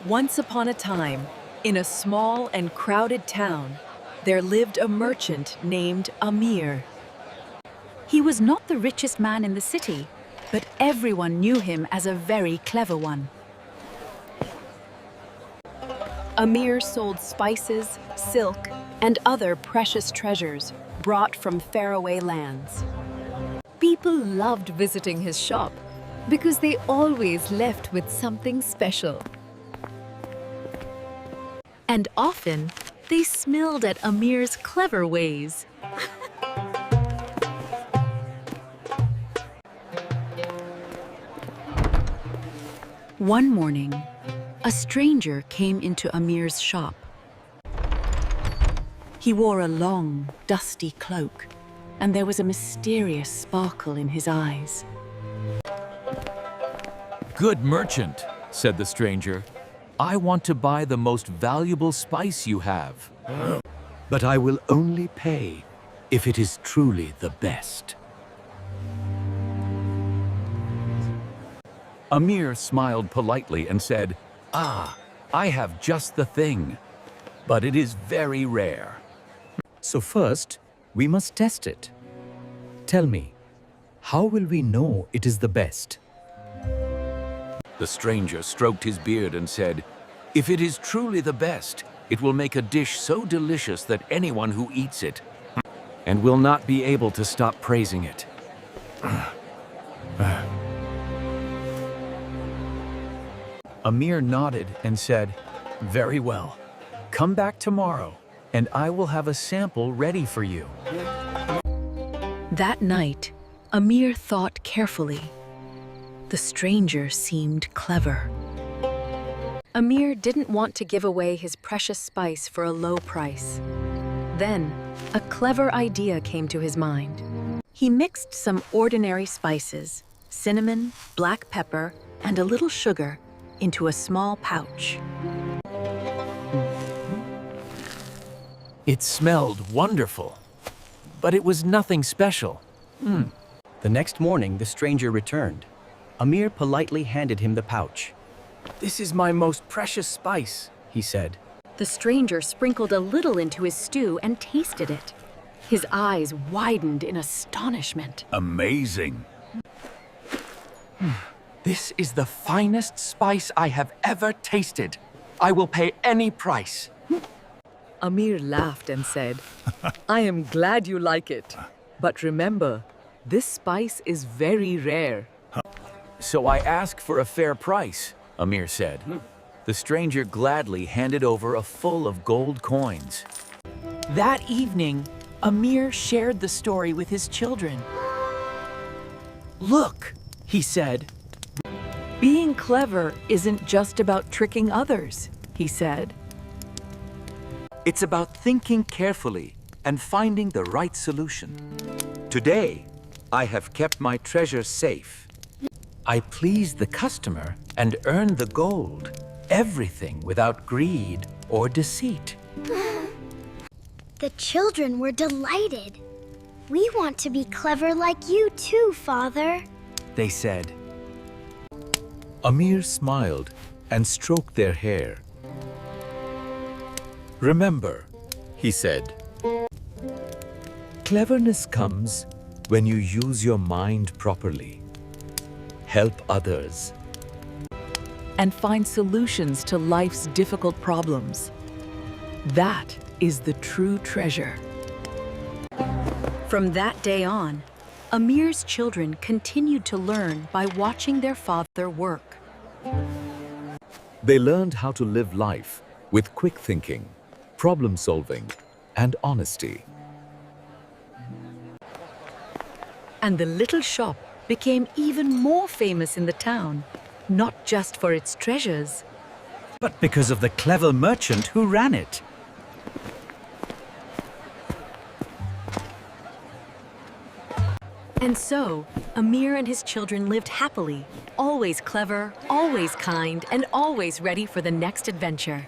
Once upon a time, in a small and crowded town, there lived a merchant named Amir. He was not the richest man in the city, but everyone knew him as a very clever one. Amir sold spices, silk, and other precious treasures brought from faraway lands. People loved visiting his shop because they always left with something special. And often, they smiled at Amir's clever ways. One morning, a stranger came into Amir's shop. He wore a long, dusty cloak, and there was a mysterious sparkle in his eyes. "Good merchant," said the stranger, "I want to buy the most valuable spice you have." But I will only pay if it is truly the best. Amir smiled politely and said, "Ah, I have just the thing, but it is very rare." So first, we must test it. Tell me, how will we know it is the best? The stranger stroked his beard and said, "If it is truly the best, it will make a dish so delicious that anyone who eats it and will not be able to stop praising it." Amir nodded and said, "Very well. Come back tomorrow, and I will have a sample ready for you." That night, Amir thought carefully. The stranger seemed clever. Amir didn't want to give away his precious spice for a low price. Then, a clever idea came to his mind. He mixed some ordinary spices, cinnamon, black pepper, and a little sugar into a small pouch. It smelled wonderful, but it was nothing special. The next morning, the stranger returned. Amir politely handed him the pouch. "This is my most precious spice," he said. The stranger sprinkled a little into his stew and tasted it. His eyes widened in astonishment. "Amazing. This is the finest spice I have ever tasted. I will pay any price." Amir laughed and said, "I am glad you like it. But remember, this spice is very rare." "So I ask for a fair price," Amir said. The stranger gladly handed over a full of gold coins. That evening, Amir shared the story with his children. "Look," he said. "Being clever isn't just about tricking others," he said. It's about thinking carefully and finding the right solution. Today, I have kept my treasure safe. I pleased the customer and earned the gold. Everything without greed or deceit." The children were delighted. "We want to be clever like you too, Father," they said. Amir smiled and stroked their hair. "Remember," he said, "cleverness comes when you use your mind properly, help others, And find solutions to life's difficult problems. That is the true treasure." From that day on, Amir's children continued to learn by watching their father work. They learned how to live life with quick thinking, problem solving, and honesty. And the little shop became even more famous in the town, not just for its treasures, But because of the clever merchant who ran it. and so Amir and his children lived happily, always clever, always kind, and always ready for the next adventure.